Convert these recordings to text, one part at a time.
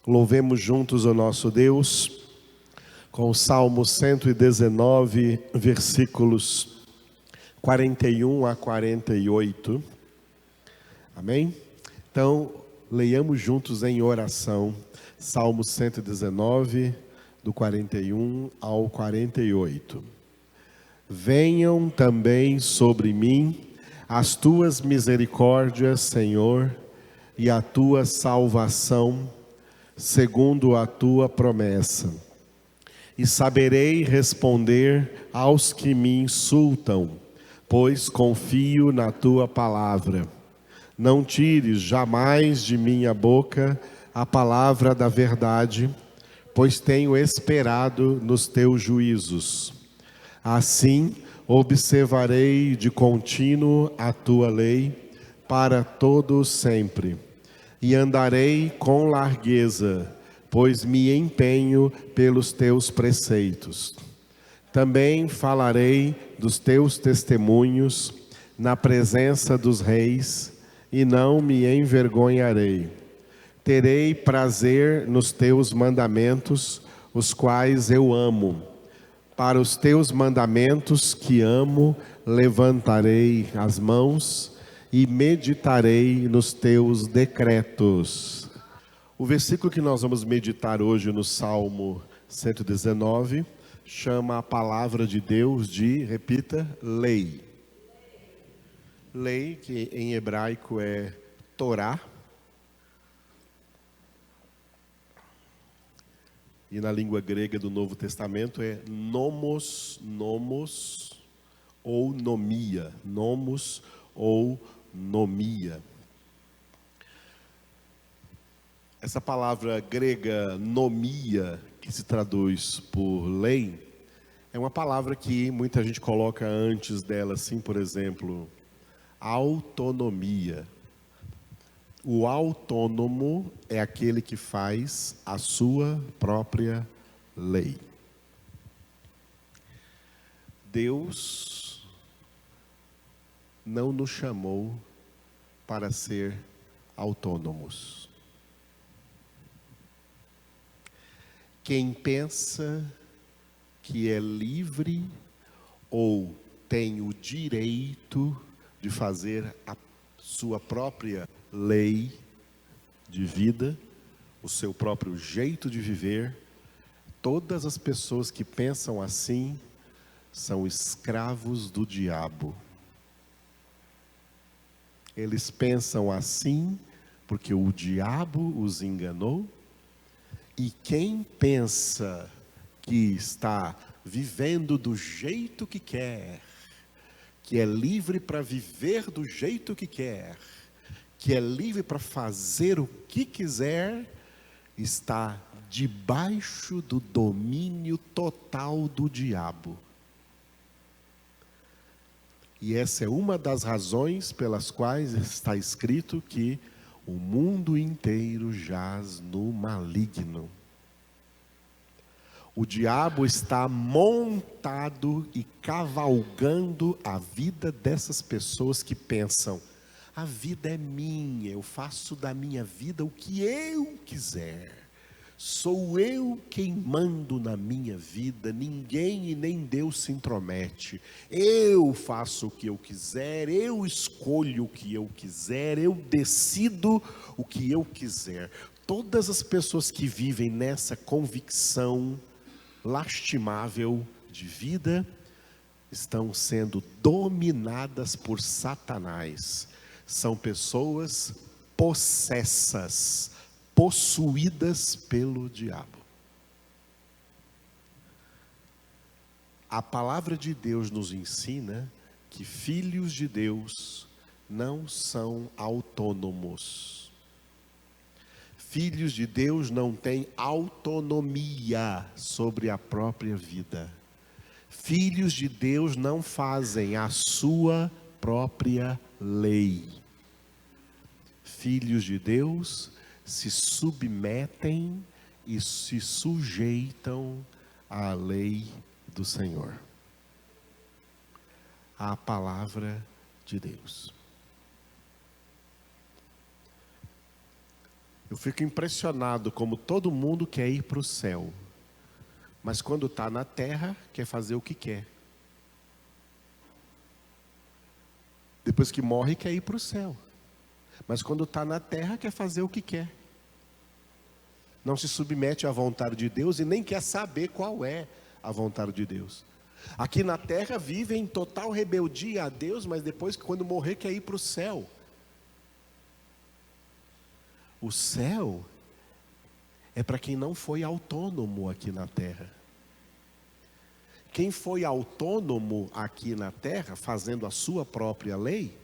Louvemos juntos o nosso Deus com o Salmo 119, versículos 41 a 48. Amém? Então, leiamos juntos em oração, Salmo 119, do 41 ao 48. Venham também sobre mim as tuas misericórdias, Senhor, e a tua salvação, segundo a tua promessa. E saberei responder aos que me insultam, pois confio na tua palavra. Não tires jamais de minha boca a palavra da verdade, pois tenho esperado nos teus juízos. Assim, observarei de contínuo a tua lei para todo sempre, e andarei com largueza, pois me empenho pelos teus preceitos. Também falarei dos teus testemunhos na presença dos reis, e não me envergonharei. Terei prazer nos teus mandamentos, os quais eu amo. Para os teus mandamentos que amo, levantarei as mãos e meditarei nos teus decretos. O versículo que nós vamos meditar hoje no Salmo 119 chama a palavra de Deus de, repita, lei. Lei, que em hebraico é Torá, e na língua grega do Novo Testamento é nomos ou nomia, nomos ou nomia. Essa palavra grega nomia, que se traduz por lei, é uma palavra que muita gente coloca antes dela, assim, por exemplo, autonomia. O autônomo é aquele que faz a sua própria lei. Deus não nos chamou para ser autônomos. Quem pensa que é livre ou tem o direito de fazer a sua própria lei de vida, o seu próprio jeito de viver, todas as pessoas que pensam assim são escravos do diabo. Eles pensam assim porque o diabo os enganou, e quem pensa que está vivendo do jeito que quer, que é livre para viver do jeito que quer, que é livre para fazer o que quiser, está debaixo do domínio total do diabo. E essa é uma das razões pelas quais está escrito que o mundo inteiro jaz no maligno. O diabo está montado e cavalgando a vida dessas pessoas que pensam: a vida é minha, eu faço da minha vida o que eu quiser. Sou eu quem mando na minha vida, ninguém e nem Deus se intromete. Eu faço o que eu quiser, eu escolho o que eu quiser, eu decido o que eu quiser. Todas as pessoas que vivem nessa convicção lastimável de vida estão sendo dominadas por Satanás. São pessoas possessas, possuídas pelo diabo. A palavra de Deus nos ensina que filhos de Deus não são autônomos. Filhos de Deus não têm autonomia sobre a própria vida. Filhos de Deus não fazem a sua própria lei. Filhos de Deus se submetem e se sujeitam à lei do Senhor, à palavra de Deus. Eu fico impressionado como todo mundo quer ir para o céu, mas quando está na terra, quer fazer o que quer. Depois que morre, quer ir para o céu, mas quando está na terra, quer fazer o que quer. Não se submete à vontade de Deus e nem quer saber qual é a vontade de Deus. Aqui na terra vive em total rebeldia a Deus, mas depois, quando morrer, quer ir para o céu. O céu é para quem não foi autônomo aqui na terra. Quem foi autônomo aqui na terra, fazendo a sua própria lei,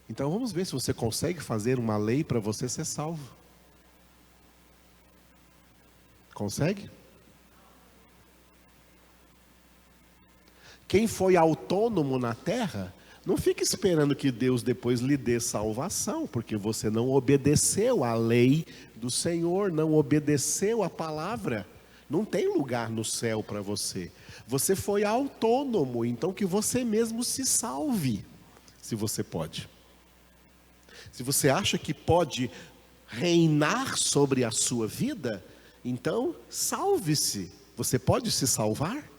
então vamos ver se você consegue fazer uma lei para você ser salvo. Consegue? Quem foi autônomo na terra, não fica esperando que Deus depois lhe dê salvação, porque você não obedeceu à lei do Senhor, não obedeceu à palavra. Não tem lugar no céu para você. Você foi autônomo, então que você mesmo se salve, se você pode. Se você acha que pode reinar sobre a sua vida, então salve-se. Você pode se salvar?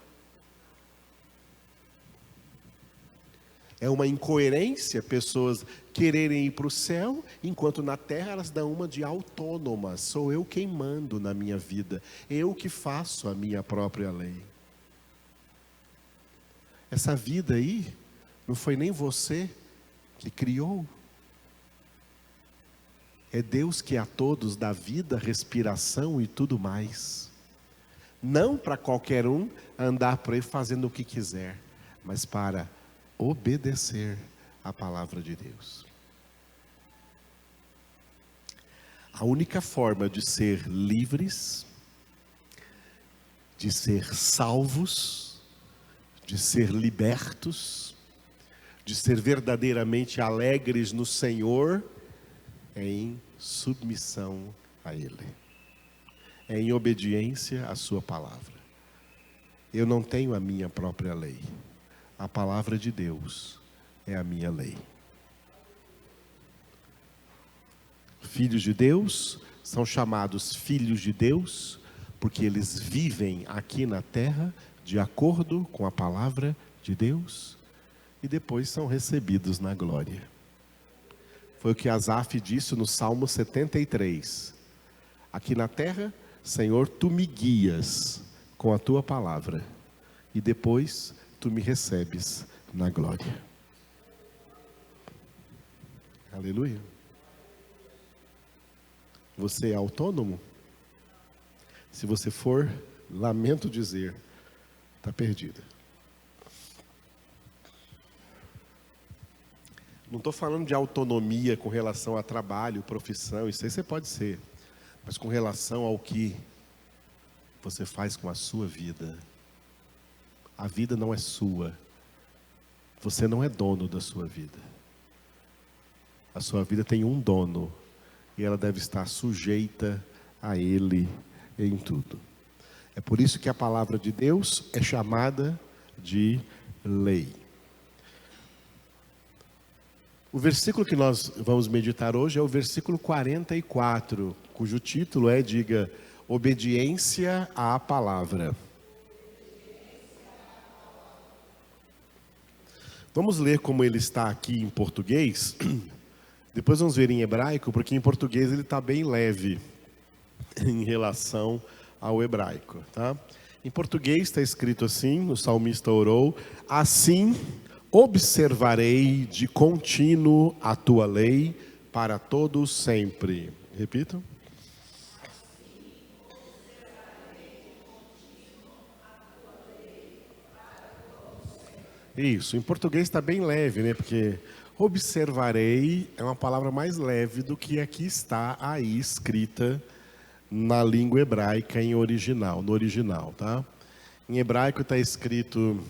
É uma incoerência pessoas quererem ir para o céu, enquanto na terra elas dão uma de autônomas. Sou eu quem mando na minha vida, eu que faço a minha própria lei. Essa vida aí, não foi nem você que criou. É Deus que a todos dá vida, respiração e tudo mais. Não para qualquer um andar por aí fazendo o que quiser, mas para obedecer a palavra de Deus. A única forma de ser livres, de ser salvos, de ser libertos, de ser verdadeiramente alegres no Senhor, é em submissão a Ele, é em obediência à sua palavra. Eu não tenho a minha própria lei. A palavra de Deus é a minha lei. Filhos de Deus são chamados filhos de Deus porque eles vivem aqui na terra de acordo com a palavra de Deus e depois são recebidos na glória. Foi o que Asaf disse no Salmo 73. Aqui na terra, Senhor, tu me guias com a tua palavra e depois tu me recebes na glória. Aleluia. Você é autônomo? Se você for, lamento dizer, está perdido. Não estou falando de autonomia com relação a trabalho, profissão, isso aí você pode ser. Mas com relação ao que você faz com a sua vida. A vida não é sua. Você não é dono da sua vida. A sua vida tem um dono. E ela deve estar sujeita a Ele em tudo. É por isso que a palavra de Deus é chamada de lei. O versículo que nós vamos meditar hoje é o versículo 44, cujo título é, diga, obediência à palavra. Vamos ler como ele está aqui em português. Depois vamos ver em hebraico, porque em português ele está bem leve em relação ao hebraico, tá? Em português está escrito assim, o salmista orou: assim observarei de contínuo a tua lei para todo sempre. Repito. Isso, em português está bem leve, né? Porque observarei é uma palavra mais leve do que aqui está aí escrita na língua hebraica no original, tá? Em hebraico está escrito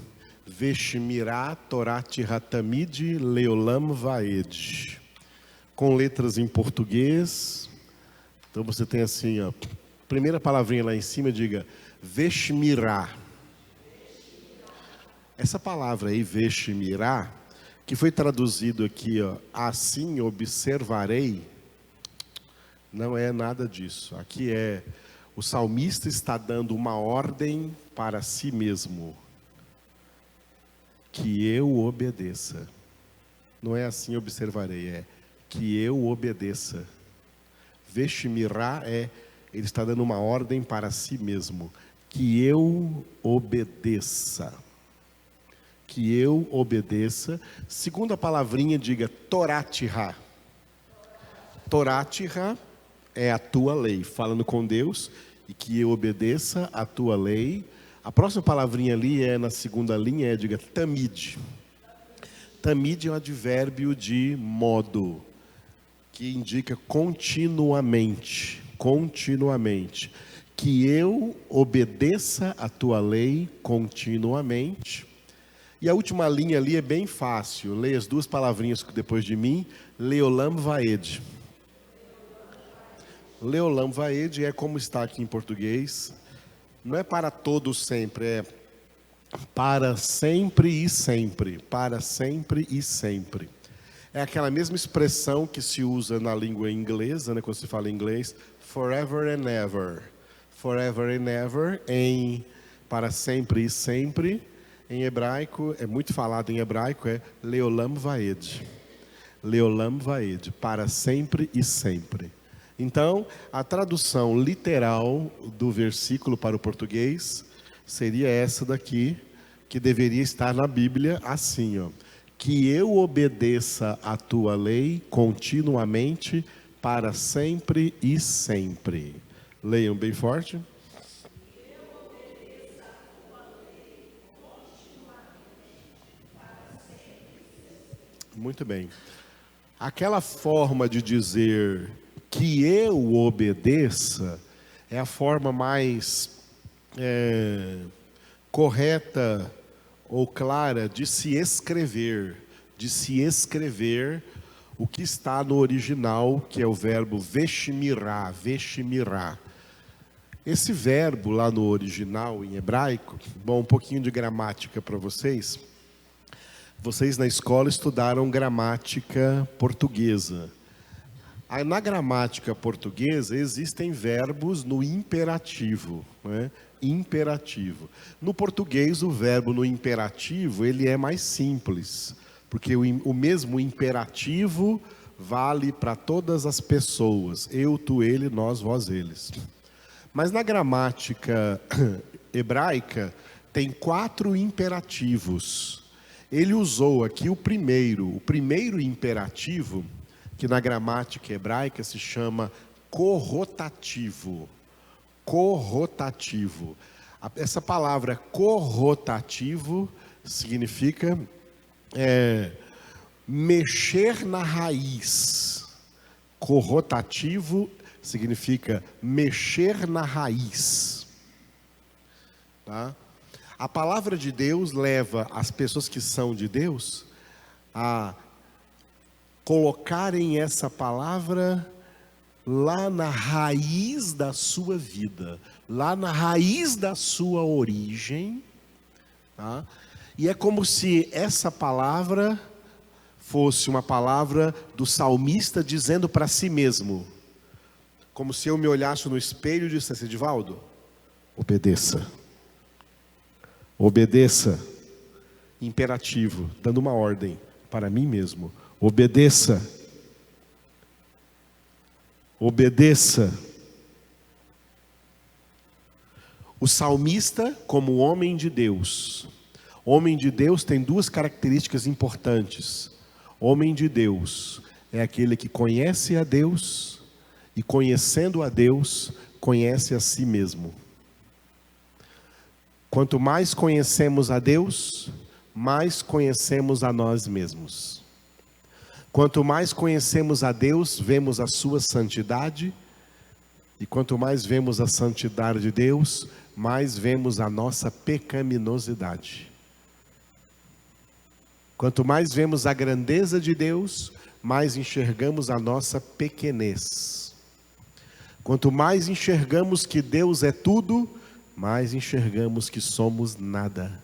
Veshmirá Torat Hatamid Leolam Vaed, com letras em português. Então você tem assim, ó, primeira palavrinha lá em cima, diga Veshmirá. Essa palavra aí, Veshmirá, que foi traduzido aqui, ó, assim observarei, Não é nada disso. Aqui o salmista está dando uma ordem para si mesmo. Que eu obedeça. Não é assim observarei, é que eu obedeça. Veshimirá ele está dando uma ordem para si mesmo. Que eu obedeça. Que eu obedeça. Segunda palavrinha, diga Torá-Tirá. Torá-Tirá é a tua lei, falando com Deus, e que eu obedeça a tua lei. A próxima palavrinha ali na segunda linha, diga Tamid. Tamid é um advérbio de modo, que indica continuamente, continuamente. Que eu obedeça a tua lei continuamente. E a última linha ali é bem fácil. Leia as duas palavrinhas depois de mim. Leolam Vaed. Leolam Vaed é como está aqui em português. Não é para todos sempre, é para sempre e sempre. Para sempre e sempre. É aquela mesma expressão que se usa na língua inglesa, né, quando se fala em inglês. Forever and ever. Forever and ever, em para sempre e sempre. Em hebraico, é muito falado em hebraico, é Leolam Vaed. Leolam Vaed, para sempre e sempre. Então, a tradução literal do versículo para o português seria essa daqui, que deveria estar na Bíblia assim, ó. Que eu obedeça a tua lei continuamente, para sempre e sempre. Leiam bem forte. Muito bem. Aquela forma de dizer que eu obedeça é a forma mais correta ou clara de se escrever o que está no original, que é o verbo veshimirá, veshimirá. Esse verbo lá no original em hebraico, bom, um pouquinho de gramática para vocês. Vocês na escola estudaram gramática portuguesa. Aí, na gramática portuguesa existem verbos no imperativo, né? Imperativo. No português o verbo no imperativo ele é mais simples, porque o mesmo imperativo vale para todas as pessoas: eu, tu, ele, nós, vós, eles. Mas na gramática hebraica tem 4 imperativos. Ele usou aqui o primeiro imperativo, que na gramática hebraica se chama corrotativo. Corrotativo. Essa palavra corrotativo significa mexer na raiz. Corrotativo significa mexer na raiz. Tá? A palavra de Deus leva as pessoas que são de Deus a colocarem essa palavra lá na raiz da sua vida, lá na raiz da sua origem, tá? E é como se essa palavra fosse uma palavra do salmista dizendo para si mesmo, como se eu me olhasse no espelho e dissesse: Edivaldo, obedeça. Obedeça, imperativo, dando uma ordem para mim mesmo. Obedeça. Obedeça. O salmista, como homem de Deus tem 2 características importantes. Homem de Deus é aquele que conhece a Deus e, conhecendo a Deus, conhece a si mesmo. Quanto mais conhecemos a Deus, mais conhecemos a nós mesmos. Quanto mais conhecemos a Deus, vemos a sua santidade. E quanto mais vemos a santidade de Deus, mais vemos a nossa pecaminosidade. Quanto mais vemos a grandeza de Deus, mais enxergamos a nossa pequenez. Quanto mais enxergamos que Deus é tudo, mais enxergamos que somos nada.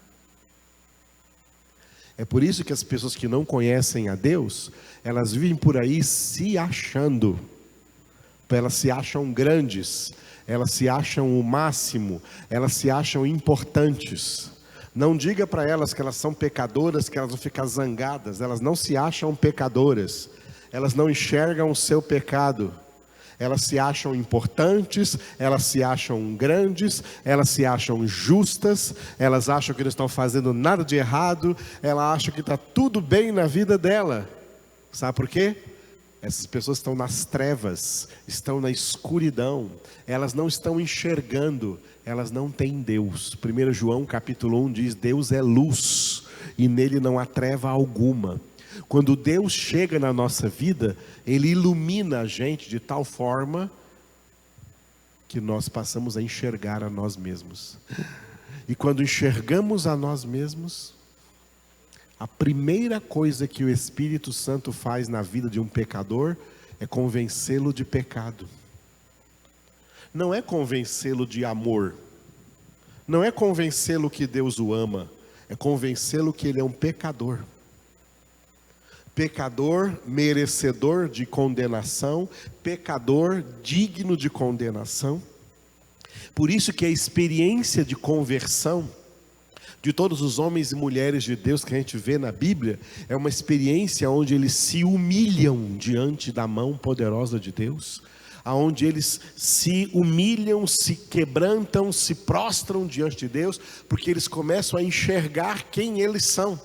É por isso que as pessoas que não conhecem a Deus, elas vivem por aí se achando. Elas se acham grandes, elas se acham o máximo, elas se acham importantes. Não diga para elas que elas são pecadoras, que elas vão ficar zangadas. Elas não se acham pecadoras, elas não enxergam o seu pecado. Elas se acham importantes, elas se acham grandes, elas se acham justas, elas acham que não estão fazendo nada de errado, elas acham que está tudo bem na vida dela. Sabe por quê? Essas pessoas estão nas trevas, estão na escuridão, elas não estão enxergando, elas não têm Deus. 1 João capítulo 1 diz: Deus é luz e nele não há treva alguma. Quando Deus chega na nossa vida, Ele ilumina a gente de tal forma que nós passamos a enxergar a nós mesmos. E quando enxergamos a nós mesmos, a primeira coisa que o Espírito Santo faz na vida de um pecador é convencê-lo de pecado. Não é convencê-lo de amor, não é convencê-lo que Deus o ama, é convencê-lo que ele é um pecador. Pecador merecedor de condenação, pecador digno de condenação. Por isso que a experiência de conversão de todos os homens e mulheres de Deus que a gente vê na Bíblia, é uma experiência onde eles se humilham diante da mão poderosa de Deus, aonde eles se humilham, se quebrantam, se prostram diante de Deus, porque eles começam a enxergar quem eles são.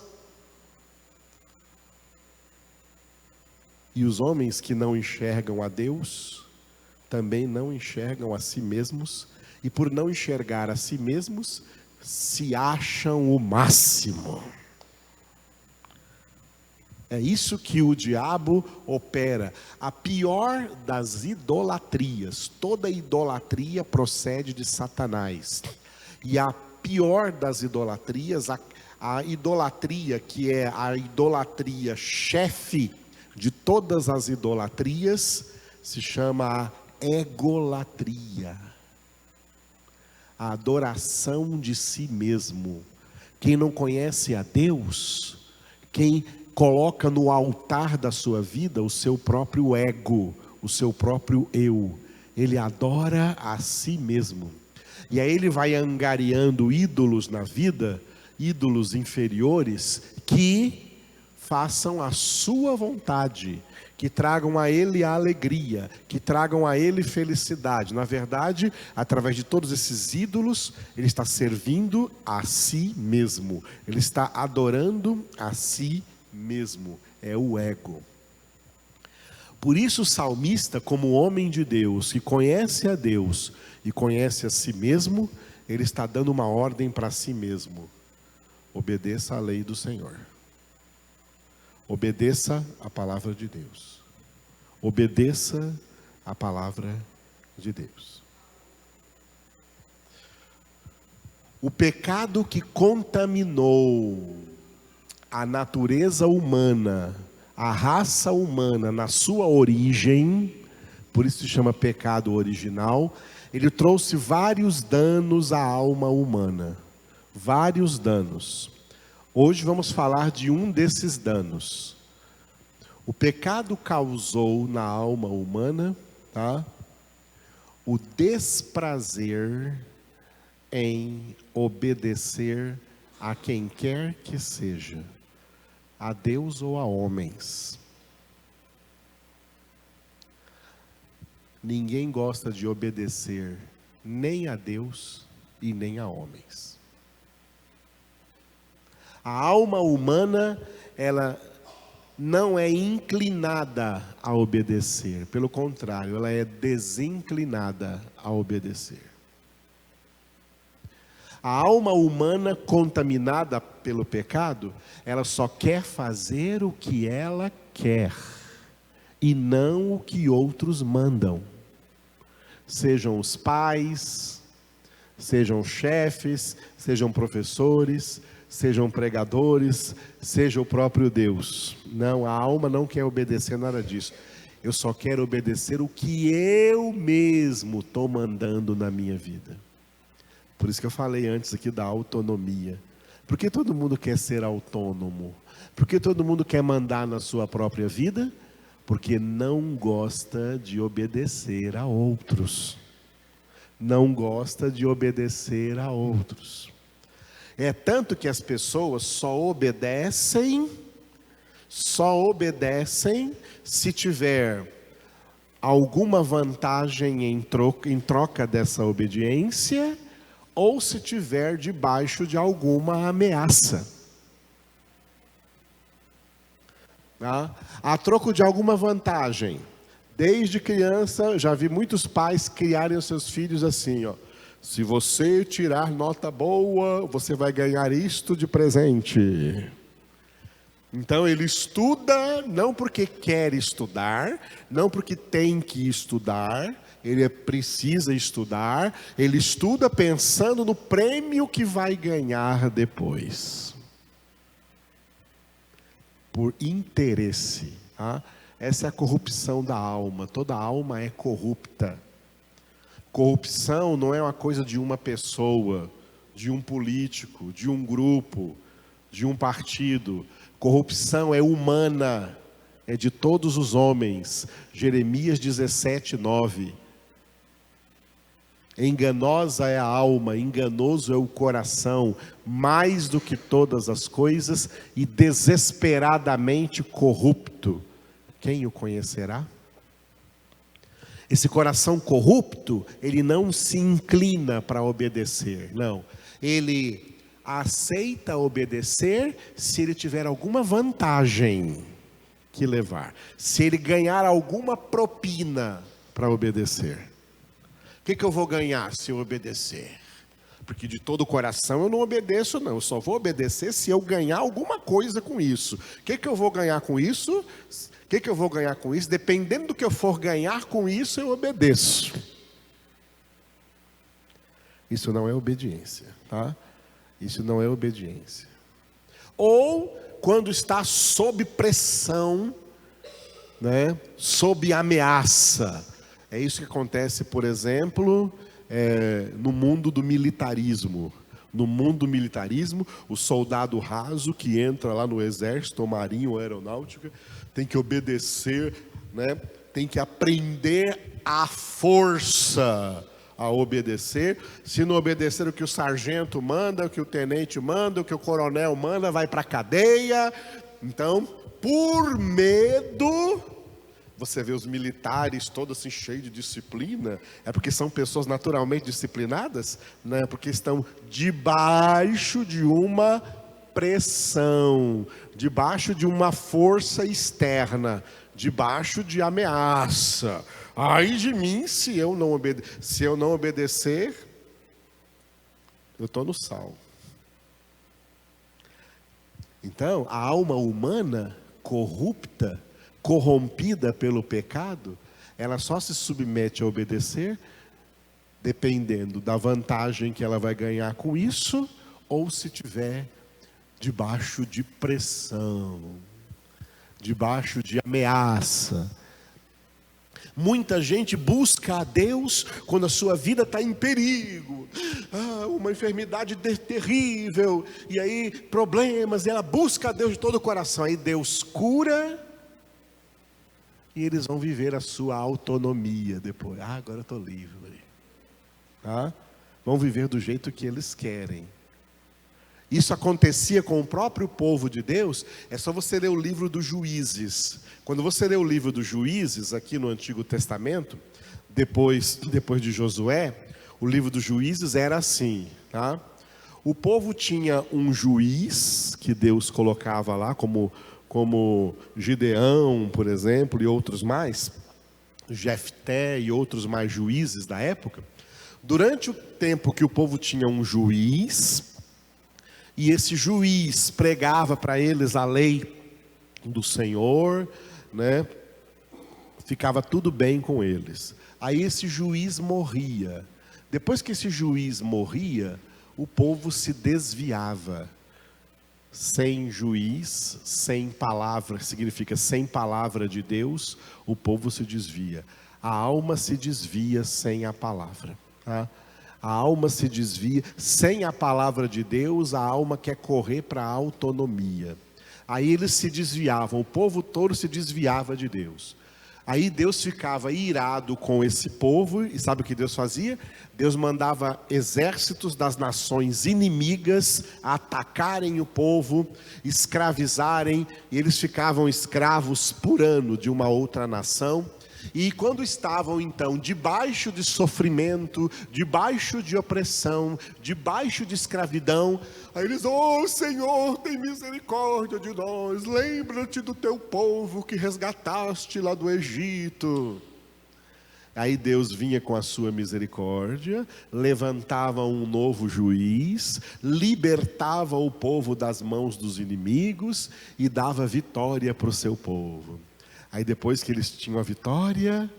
E os homens que não enxergam a Deus, também não enxergam a si mesmos, e por não enxergar a si mesmos, se acham o máximo. É isso que o diabo opera. A pior das idolatrias, toda idolatria procede de Satanás. E a pior das idolatrias, a idolatria que é a idolatria chefe de todas as idolatrias, se chama a egolatria. A adoração de si mesmo. Quem não conhece a Deus, quem coloca no altar da sua vida o seu próprio ego, o seu próprio eu, ele adora a si mesmo. E aí ele vai angariando ídolos na vida, ídolos inferiores, que façam a sua vontade, que tragam a ele a alegria, que tragam a ele felicidade. Na verdade, através de todos esses ídolos, ele está servindo a si mesmo, ele está adorando a si mesmo, é o ego. Por isso o salmista, como homem de Deus, que conhece a Deus e conhece a si mesmo, ele está dando uma ordem para si mesmo: obedeça à lei do Senhor. Obedeça a palavra de Deus. Obedeça a palavra de Deus. O pecado que contaminou a natureza humana, a raça humana na sua origem, por isso se chama pecado original, ele trouxe vários danos à alma humana. Vários danos. Hoje vamos falar de um desses danos. O pecado causou na alma humana, o desprazer em obedecer a quem quer que seja, a Deus ou a homens. Ninguém gosta de obedecer nem a Deus e nem a homens. A alma humana, ela não é inclinada a obedecer. Pelo contrário, ela é desinclinada a obedecer. A alma humana contaminada pelo pecado, ela só quer fazer o que ela quer e não o que outros mandam. Sejam os pais, sejam chefes, sejam professores, sejam pregadores, seja o próprio Deus. Não, a alma não quer obedecer nada disso. Eu só quero obedecer o que eu mesmo estou mandando na minha vida. Por isso que eu falei antes aqui da autonomia. Por que todo mundo quer ser autônomo? Por que todo mundo quer mandar na sua própria vida? Porque não gosta de obedecer a outros. Não gosta de obedecer a outros. É tanto que as pessoas só obedecem se tiver alguma vantagem em troca dessa obediência, ou se tiver debaixo de alguma ameaça. Tá? A troco de alguma vantagem. Desde criança, já vi muitos pais criarem os seus filhos assim, ó. Se você tirar nota boa, você vai ganhar isto de presente. Então ele estuda, não porque quer estudar, não porque tem que estudar, ele precisa estudar, ele estuda pensando no prêmio que vai ganhar depois. Por interesse. Tá? Essa é a corrupção da alma, toda alma é corrupta. Corrupção não é uma coisa de uma pessoa, de um político, de um grupo, de um partido. Corrupção é humana, é de todos os homens. Jeremias 17:9. Enganosa é a alma, enganoso é o coração, mais do que todas as coisas, e desesperadamente corrupto. Quem o conhecerá? Esse coração corrupto, ele não se inclina para obedecer, não. Ele aceita obedecer se ele tiver alguma vantagem que levar. Se ele ganhar alguma propina para obedecer. O que eu vou ganhar se eu obedecer? Porque de todo o coração eu não obedeço, não. Eu só vou obedecer se eu ganhar alguma coisa com isso. O que eu vou ganhar com isso? O que eu vou ganhar com isso? Dependendo do que eu for ganhar com isso, eu obedeço. Isso não é obediência, tá? Isso não é obediência. Ou quando está sob pressão, né? Sob ameaça. É isso que acontece, por exemplo, no mundo do militarismo. No mundo do militarismo, o soldado raso que entra lá no exército, ou marinha, ou aeronáutica, tem que obedecer, né? Tem que aprender à força a obedecer. Se não obedecer o que o sargento manda, o que o tenente manda, o que o coronel manda, vai para a cadeia. Então, por medo, você vê os militares todos assim cheios de disciplina, é porque são pessoas naturalmente disciplinadas? Não, é porque estão debaixo de uma pressão, debaixo de uma força externa, debaixo de ameaça. Ai de mim se eu não obedecer, eu estou no sal. Então, a alma humana corrupta, corrompida pelo pecado, ela só se submete a obedecer dependendo da vantagem que ela vai ganhar com isso, ou se tiver debaixo de pressão, debaixo de ameaça. Muita gente busca a Deus quando a sua vida está em perigo, uma enfermidade terrível, e aí problemas, e ela busca a Deus de todo o coração, aí Deus cura, e eles vão viver a sua autonomia depois. Agora eu estou livre. Vão viver do jeito que eles querem. Isso acontecia com o próprio povo de Deus. É só você ler o livro dos Juízes. Quando você lê o livro dos Juízes, aqui no Antigo Testamento, depois de Josué, o livro dos Juízes era assim, tá? O povo tinha um juiz que Deus colocava lá, como Gideão, por exemplo, e outros mais, Jefté e outros mais juízes da época. Durante o tempo que o povo tinha um juiz, e esse juiz pregava para eles a lei do Senhor, né? Ficava tudo bem com eles. Aí esse juiz morria. Depois que esse juiz morria, o povo se desviava. Sem juiz, sem palavra, significa sem palavra de Deus, o povo se desvia. A alma se desvia sem a palavra, tá? A alma se desvia, sem a palavra de Deus, a alma quer correr para a autonomia. Aí eles se desviavam, o povo todo se desviava de Deus. Aí Deus ficava irado com esse povo, e sabe o que Deus fazia? Deus mandava exércitos das nações inimigas atacarem o povo, escravizarem, e eles ficavam escravos por ano de uma outra nação. E quando estavam então debaixo de sofrimento, debaixo de opressão, debaixo de escravidão, aí eles: "Oh Senhor, tem misericórdia de nós, lembra-te do teu povo que resgataste lá do Egito." Aí Deus vinha com a sua misericórdia, levantava um novo juiz, libertava o povo das mãos dos inimigos e dava vitória para o seu povo. Aí depois que eles tinham a vitória,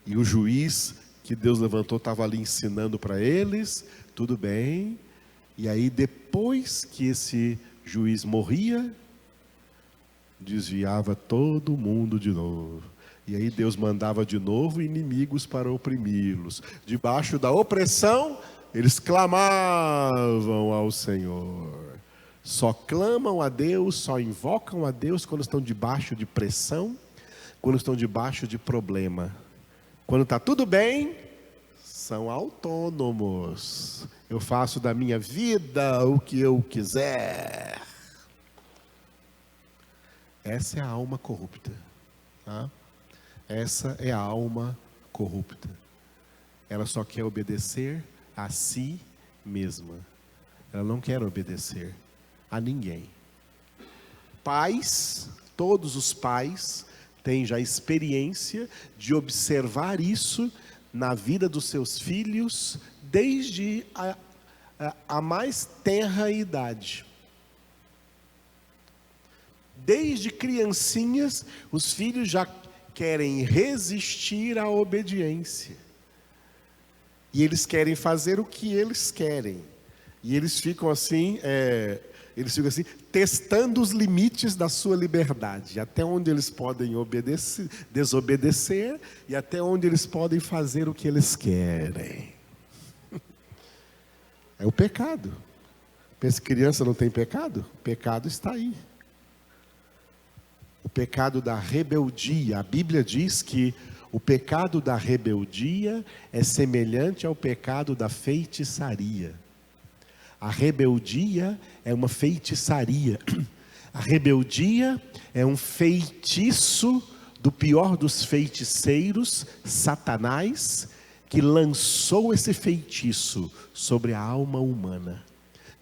e o juiz que Deus levantou estava ali ensinando para eles, tudo bem. E aí depois que esse juiz morria, desviava todo mundo de novo. E aí Deus mandava de novo inimigos para oprimi-los. Debaixo da opressão, eles clamavam ao Senhor. Só clamam a Deus, só invocam a Deus quando estão debaixo de pressão, quando estão debaixo de problema. Quando está tudo bem, são autônomos. Eu faço da minha vida o que eu quiser. Essa é a alma corrupta. Tá? Essa é a alma corrupta. Ela só quer obedecer a si mesma. Ela não quer obedecer a ninguém. Pais, todos os pais têm já experiência de observar isso na vida dos seus filhos desde a mais tenra idade. Desde criancinhas, os filhos já querem resistir à obediência. E eles querem fazer o que eles querem. E eles ficam assim, testando os limites da sua liberdade, até onde eles podem desobedecer e até onde eles podem fazer o que eles querem. É o pecado. Pensa que criança não tem pecado? O pecado está aí. O pecado da rebeldia. A Bíblia diz que o pecado da rebeldia é semelhante ao pecado da feitiçaria. A rebeldia é uma feitiçaria. A rebeldia é um feitiço do pior dos feiticeiros, Satanás, que lançou esse feitiço sobre a alma humana.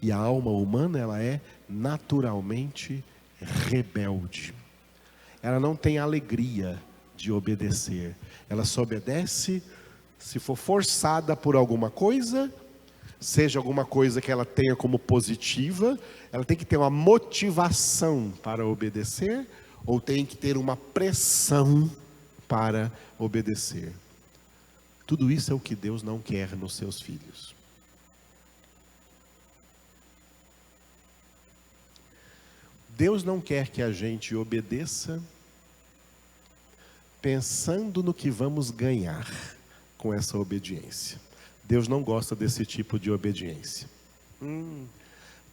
E a alma humana, ela é naturalmente rebelde. Ela não tem alegria de obedecer. Ela só obedece se for forçada por alguma coisa, seja alguma coisa que ela tenha como positiva. Ela tem que ter uma motivação para obedecer, ou tem que ter uma pressão para obedecer. Tudo isso é o que Deus não quer nos seus filhos. Deus não quer que a gente obedeça pensando no que vamos ganhar com essa obediência. Deus não gosta desse tipo de obediência.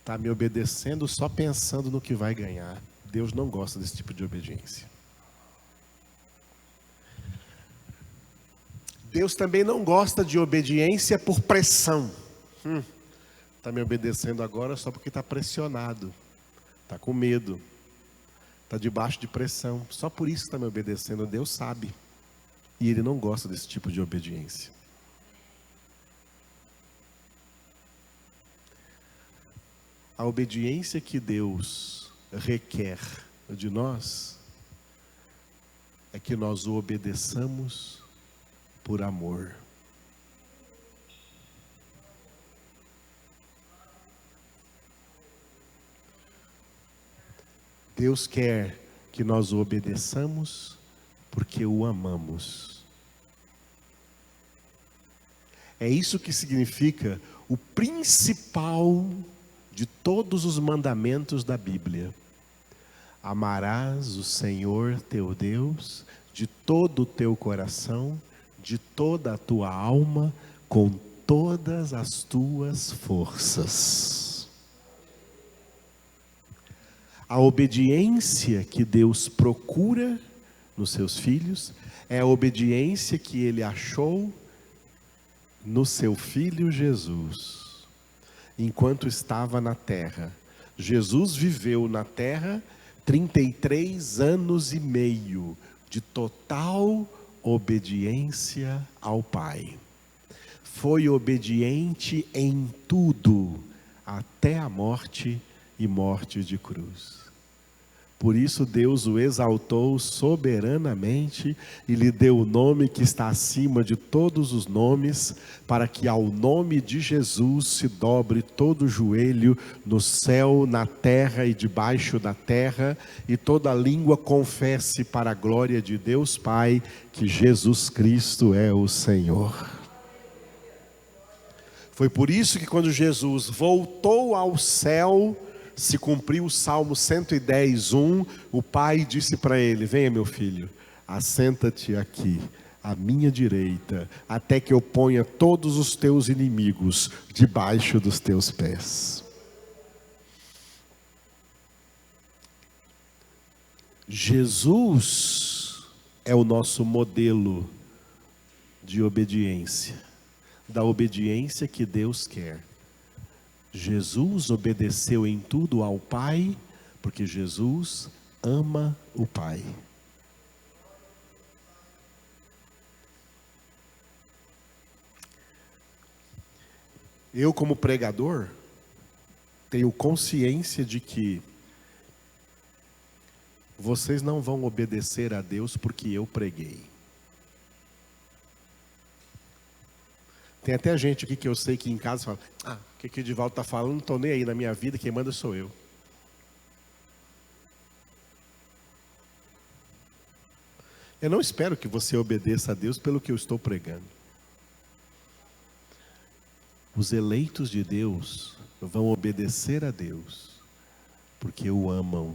Está me obedecendo só pensando no que vai ganhar. Deus não gosta desse tipo de obediência. Deus também não gosta de obediência por pressão. Está me obedecendo agora só porque está pressionado. Está com medo. Está debaixo de pressão. Só por isso está me obedecendo. Deus sabe. E Ele não gosta desse tipo de obediência. A obediência que Deus requer de nós é que nós o obedeçamos por amor. Deus quer que nós o obedeçamos porque o amamos. É isso que significa o principal de todos os mandamentos da Bíblia. Amarás o Senhor teu Deus de todo o teu coração, de toda a tua alma, com todas as tuas forças. A obediência que Deus procura nos seus filhos é a obediência que Ele achou no seu Filho Jesus, enquanto estava na terra. Jesus viveu na terra 33 anos e meio de total obediência ao Pai. Foi obediente em tudo, até a morte e morte de cruz. Por isso Deus o exaltou soberanamente e lhe deu o nome que está acima de todos os nomes, para que ao nome de Jesus se dobre todo o joelho no céu, na terra e debaixo da terra, e toda língua confesse para a glória de Deus Pai que Jesus Cristo é o Senhor. Foi por isso que quando Jesus voltou ao céu, se cumpriu o Salmo 110:1, o Pai disse para ele: venha meu filho, assenta-te aqui, à minha direita, até que eu ponha todos os teus inimigos debaixo dos teus pés. Jesus é o nosso modelo de obediência, da obediência que Deus quer. Jesus obedeceu em tudo ao Pai, porque Jesus ama o Pai. Eu, como pregador, tenho consciência de que vocês não vão obedecer a Deus porque eu preguei. Tem até gente aqui que eu sei que em casa fala: o que o Edivaldo está falando, não estou nem aí na minha vida, quem manda sou eu. Eu não espero que você obedeça a Deus pelo que eu estou pregando. Os eleitos de Deus vão obedecer a Deus porque o amam.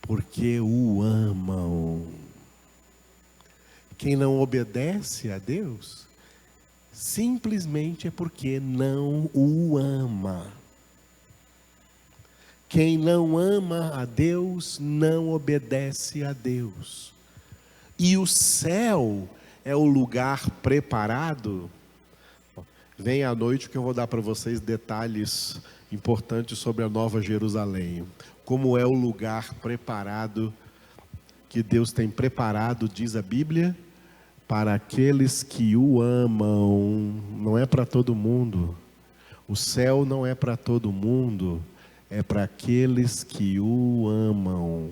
Porque o amam. Quem não obedece a Deus, simplesmente é porque não o ama. Quem não ama a Deus, não obedece a Deus. E o céu é o lugar preparado. Vem à noite que eu vou dar para vocês detalhes importantes sobre a Nova Jerusalém. Como é o lugar preparado, que Deus tem preparado, diz a Bíblia, para aqueles que o amam. Não é para todo mundo. O céu não é para todo mundo, é para aqueles que o amam.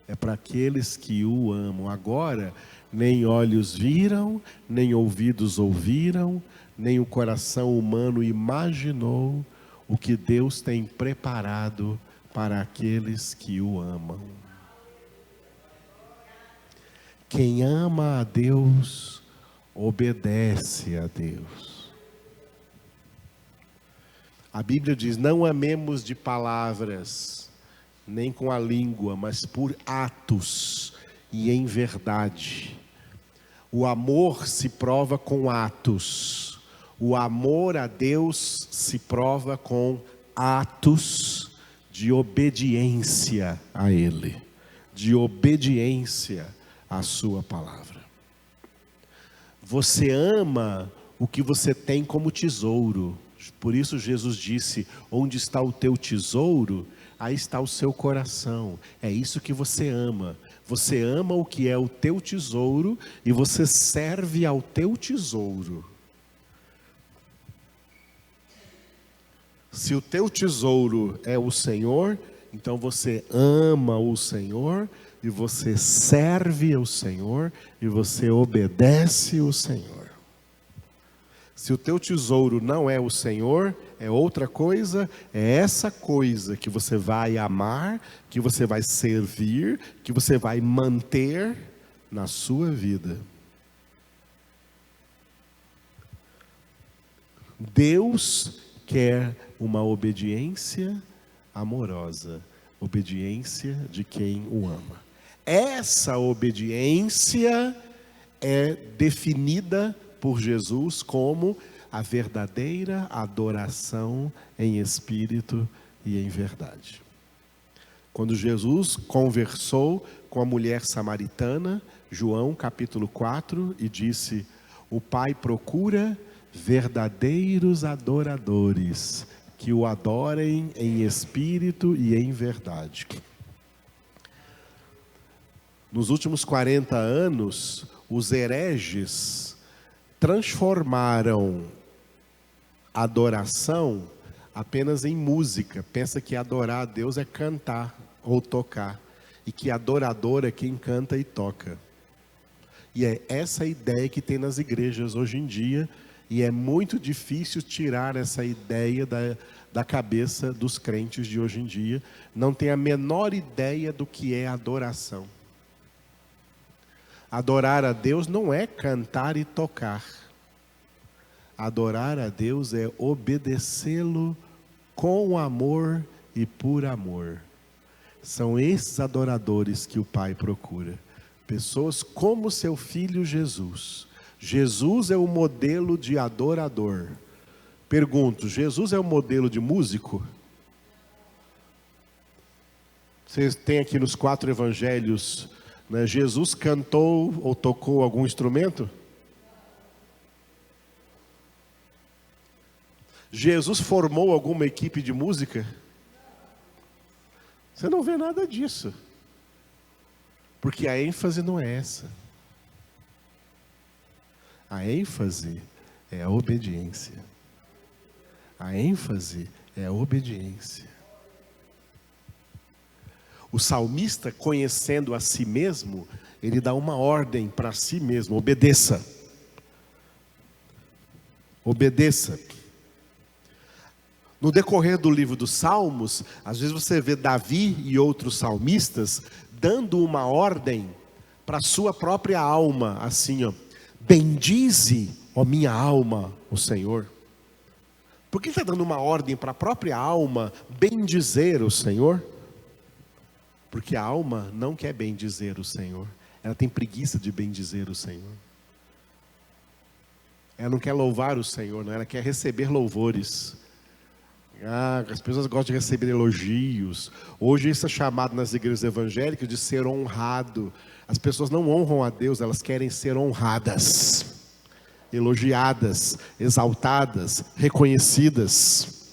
É para aqueles que o amam. Agora, nem olhos viram, nem ouvidos ouviram, nem o coração humano imaginou o que Deus tem preparado para aqueles que o amam. Quem ama a Deus, obedece a Deus. A Bíblia diz: não amemos de palavras, nem com a língua, mas por atos e em verdade. O amor se prova com atos. O amor a Deus se prova com atos de obediência a Ele, de obediência a sua palavra. Você ama o que você tem como tesouro. Por isso Jesus disse: onde está o teu tesouro, aí está o seu coração. É isso que você ama. Você ama o que é o teu tesouro e você serve ao teu tesouro. Se o teu tesouro é o Senhor, então você ama o Senhor, e você serve ao Senhor, e você obedece ao Senhor. Se o teu tesouro não é o Senhor, é outra coisa, é essa coisa que você vai amar, que você vai servir, que você vai manter na sua vida. Deus quer uma obediência amorosa, obediência de quem o ama. Essa obediência é definida por Jesus como a verdadeira adoração em espírito e em verdade. Quando Jesus conversou com a mulher samaritana, João capítulo 4, e disse: o Pai procura verdadeiros adoradores, que o adorem em espírito e em verdade. Nos últimos 40 anos, os hereges transformaram adoração apenas em música. Pensa que adorar a Deus é cantar ou tocar, e que adorador é quem canta e toca. E é essa ideia que tem nas igrejas hoje em dia, e é muito difícil tirar essa ideia da cabeça dos crentes de hoje em dia. Não tem a menor ideia do que é adoração. Adorar a Deus não é cantar e tocar. Adorar a Deus é obedecê-lo com amor e por amor. São esses adoradores que o Pai procura. Pessoas como seu filho Jesus. Jesus é o modelo de adorador. Pergunto, Jesus é o modelo de músico? Vocês têm aqui nos 4 evangelhos, né, Jesus cantou ou tocou algum instrumento? Jesus formou alguma equipe de música? Você não vê nada disso. Porque a ênfase não é essa. A ênfase é a obediência. A ênfase é a obediência. O salmista, conhecendo a si mesmo, ele dá uma ordem para si mesmo: obedeça. Obedeça. No decorrer do livro dos Salmos, às vezes você vê Davi e outros salmistas dando uma ordem para a sua própria alma, assim, ó: bendize, ó minha alma, o Senhor. Por que ele está dando uma ordem para a própria alma bendizer o Senhor? Porque a alma não quer bendizer o Senhor. Ela tem preguiça de bendizer o Senhor. Ela não quer louvar o Senhor, não. Ela quer receber louvores. As pessoas gostam de receber elogios. Hoje isso é chamado nas igrejas evangélicas de ser honrado. As pessoas não honram a Deus, elas querem ser honradas, elogiadas, exaltadas, reconhecidas.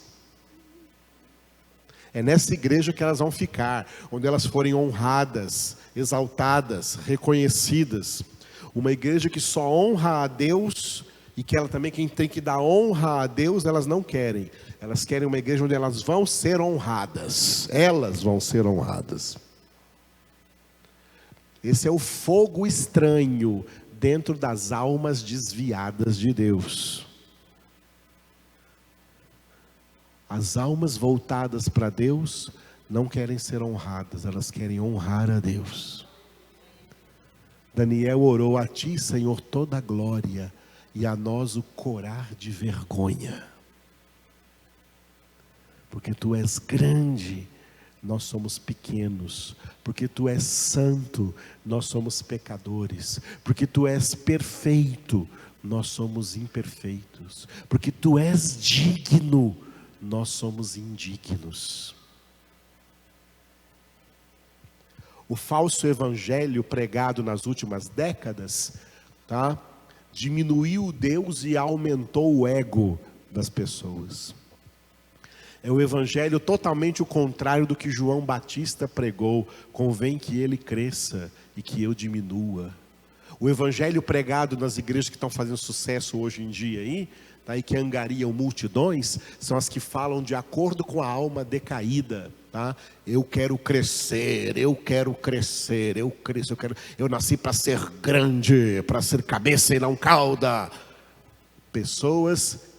É nessa igreja que elas vão ficar, onde elas forem honradas, exaltadas, reconhecidas. Uma igreja que só honra a Deus, e que ela também, quem tem que dar honra a Deus, elas não querem. Elas querem uma igreja onde elas vão ser honradas. Elas vão ser honradas. Esse é o fogo estranho dentro das almas desviadas de Deus. As almas voltadas para Deus não querem ser honradas, elas querem honrar a Deus. Daniel orou: a ti, Senhor, toda a glória, e a nós o corar de vergonha. Porque tu és grande, nós somos pequenos. Porque tu és santo, nós somos pecadores. Porque tu és perfeito, nós somos imperfeitos. Porque tu és digno, nós somos indignos. O falso evangelho pregado nas últimas décadas, diminuiu Deus e aumentou o ego das pessoas. É o evangelho totalmente o contrário do que João Batista pregou: convém que ele cresça e que eu diminua. O evangelho pregado nas igrejas que estão fazendo sucesso hoje em dia aí, e que angariam multidões, são as que falam de acordo com a alma decaída. Eu quero crescer, eu nasci para ser grande, para ser cabeça e não cauda. Pessoas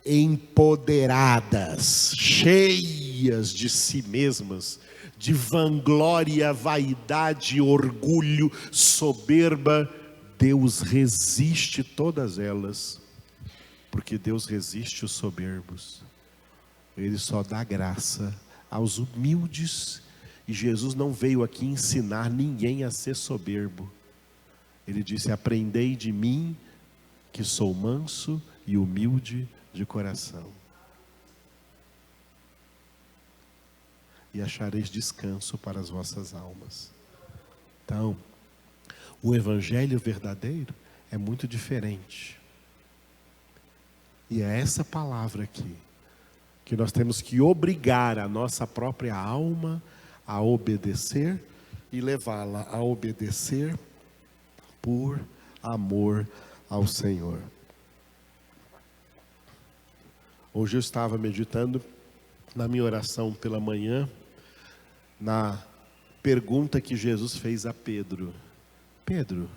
empoderadas, cheias de si mesmas, de vanglória, vaidade, orgulho, soberba. Deus resiste todas elas, porque Deus resiste os soberbos. Ele só dá graça aos humildes, e Jesus não veio aqui ensinar ninguém a ser soberbo. Ele disse: aprendei de mim, que sou manso e humilde de coração, e achareis descanso para as vossas almas. Então, o evangelho verdadeiro é muito diferente. E é essa palavra aqui que nós temos que obrigar a nossa própria alma a obedecer e levá-la a obedecer por amor ao Senhor. Hoje eu estava meditando na minha oração pela manhã, na pergunta que Jesus fez a Pedro: Pedro,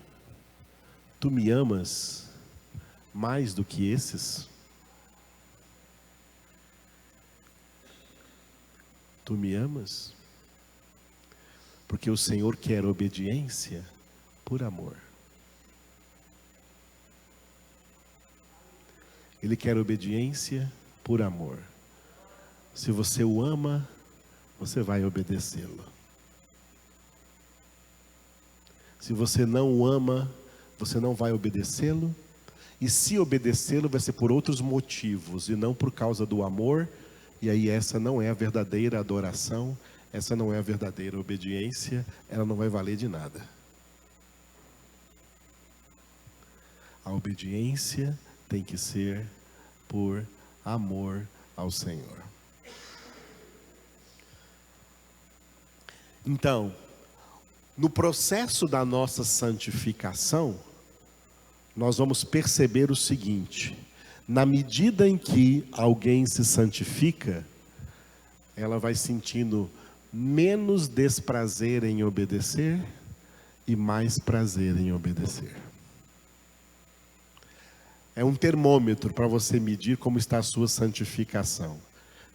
tu me amas mais do que esses? Tu me amas? Porque o Senhor quer obediência por amor. Ele quer obediência por amor. Se você o ama, você vai obedecê-lo. Se você não o ama, você não vai obedecê-lo. E se obedecê-lo, vai ser por outros motivos e não por causa do amor. E aí essa não é a verdadeira adoração, essa não é a verdadeira obediência, ela não vai valer de nada. A obediência tem que ser por amor ao Senhor. Então, no processo da nossa santificação, nós vamos perceber o seguinte: na medida em que alguém se santifica, ela vai sentindo menos desprazer em obedecer e mais prazer em obedecer. É um termômetro para você medir como está a sua santificação.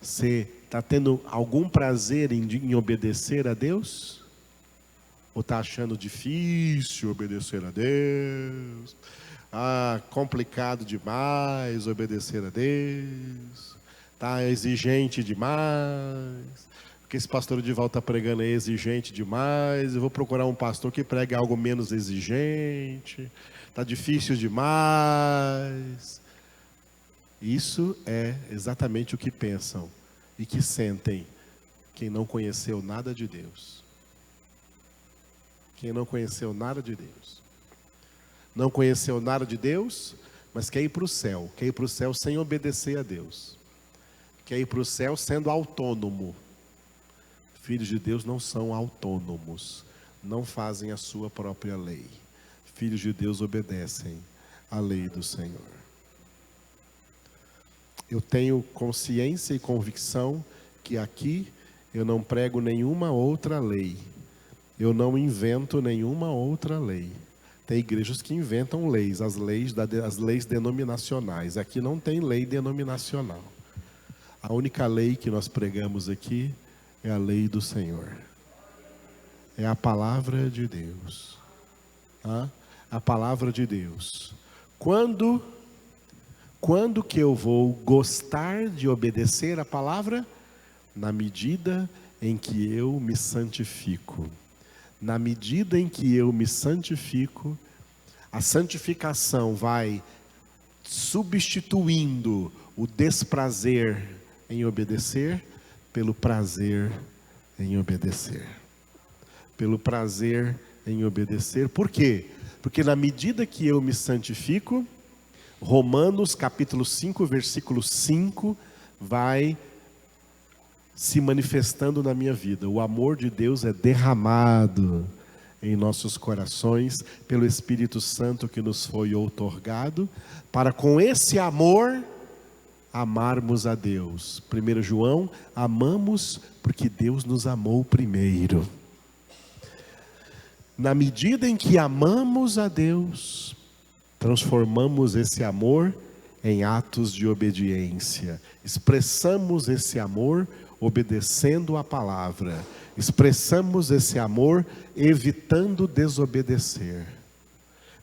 Você está tendo algum prazer em obedecer a Deus? Ou está achando difícil obedecer a Deus? Complicado demais obedecer a Deus? Está exigente demais? Porque esse pastor Edivaldo está pregando é exigente demais, eu vou procurar um pastor que pregue algo menos exigente. Está difícil demais. Isso é exatamente o que pensam e que sentem quem não conheceu nada de Deus. Quem não conheceu nada de Deus. Não conheceu nada de Deus, mas quer ir para o céu. Quer ir para o céu sem obedecer a Deus. Quer ir para o céu sendo autônomo. Filhos de Deus não são autônomos. Não fazem a sua própria lei. Filhos de Deus obedecem à lei do Senhor. Eu tenho consciência e convicção que aqui eu não prego nenhuma outra lei. Eu não invento nenhuma outra lei. Tem igrejas que inventam leis, as leis denominacionais. Aqui não tem lei denominacional. A única lei que nós pregamos aqui é a lei do Senhor. É a palavra de Deus. A palavra de Deus. Quando que eu vou gostar de obedecer a palavra? Na medida em que eu me santifico. Na medida em que eu me santifico, a santificação vai substituindo o desprazer em obedecer pelo prazer em obedecer. Pelo prazer em obedecer. Por quê? Porque na medida que eu me santifico, Romanos capítulo 5, versículo 5, vai se manifestando na minha vida. O amor de Deus é derramado em nossos corações pelo Espírito Santo que nos foi outorgado, para com esse amor amarmos a Deus. 1 João, amamos porque Deus nos amou primeiro. Na medida em que amamos a Deus, transformamos esse amor em atos de obediência. Expressamos esse amor obedecendo a palavra. Expressamos esse amor evitando desobedecer.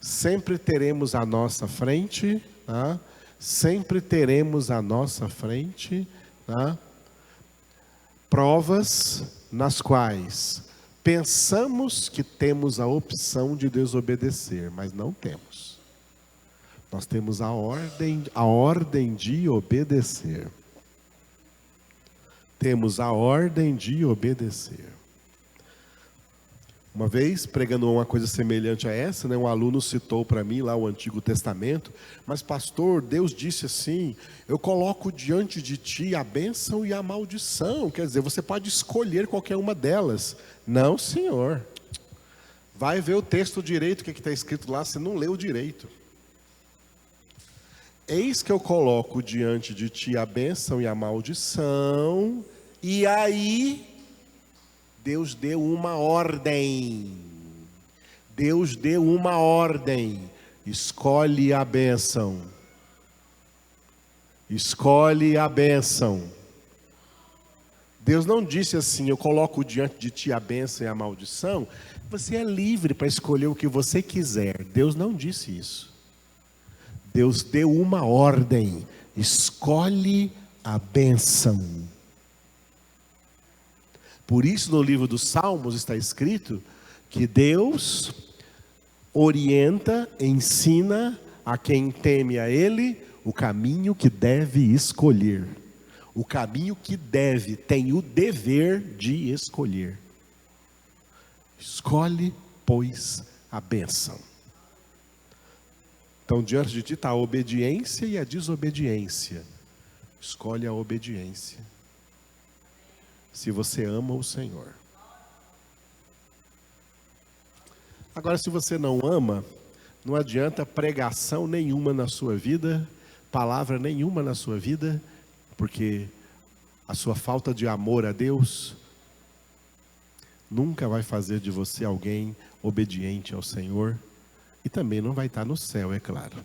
Sempre teremos à nossa frente, sempre teremos à nossa frente, provas nas quais pensamos que temos a opção de desobedecer, mas não temos. Nós temos a ordem de obedecer. Temos a ordem de obedecer. Uma vez, pregando uma coisa semelhante a essa, um aluno citou para mim lá o Antigo Testamento, mas pastor, Deus disse assim, eu coloco diante de ti a bênção e a maldição, quer dizer, você pode escolher qualquer uma delas. Não, senhor. Vai ver o texto direito, o que está escrito lá, você não leu direito. Eis que eu coloco diante de ti a bênção e a maldição, e aí Deus deu uma ordem. Deus deu uma ordem. Escolhe a bênção. Escolhe a bênção. Deus não disse assim, eu coloco diante de ti a bênção e a maldição. Você é livre para escolher o que você quiser. Deus não disse isso. Deus deu uma ordem. Escolhe a bênção. Por isso no livro dos Salmos está escrito que Deus orienta, ensina a quem teme a Ele o caminho que deve escolher. O caminho que tem o dever de escolher. Escolhe, pois, a bênção. Então, diante de ti está a obediência e a desobediência. Escolhe a obediência. Se você ama o Senhor. Agora, se você não ama, não adianta pregação nenhuma na sua vida, palavra nenhuma na sua vida, porque a sua falta de amor a Deus nunca vai fazer de você alguém obediente ao Senhor, e também não vai estar no céu, é claro.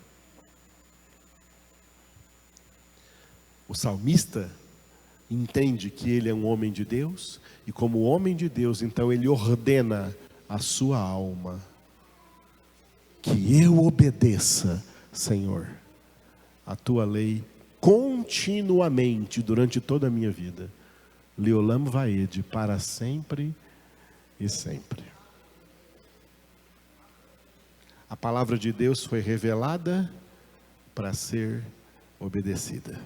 O salmista entende que ele é um homem de Deus, e como homem de Deus, então ele ordena a sua alma, que eu obedeça, Senhor, a tua lei continuamente, durante toda a minha vida. Leolam Vaed, para sempre e sempre. A palavra de Deus foi revelada para ser obedecida.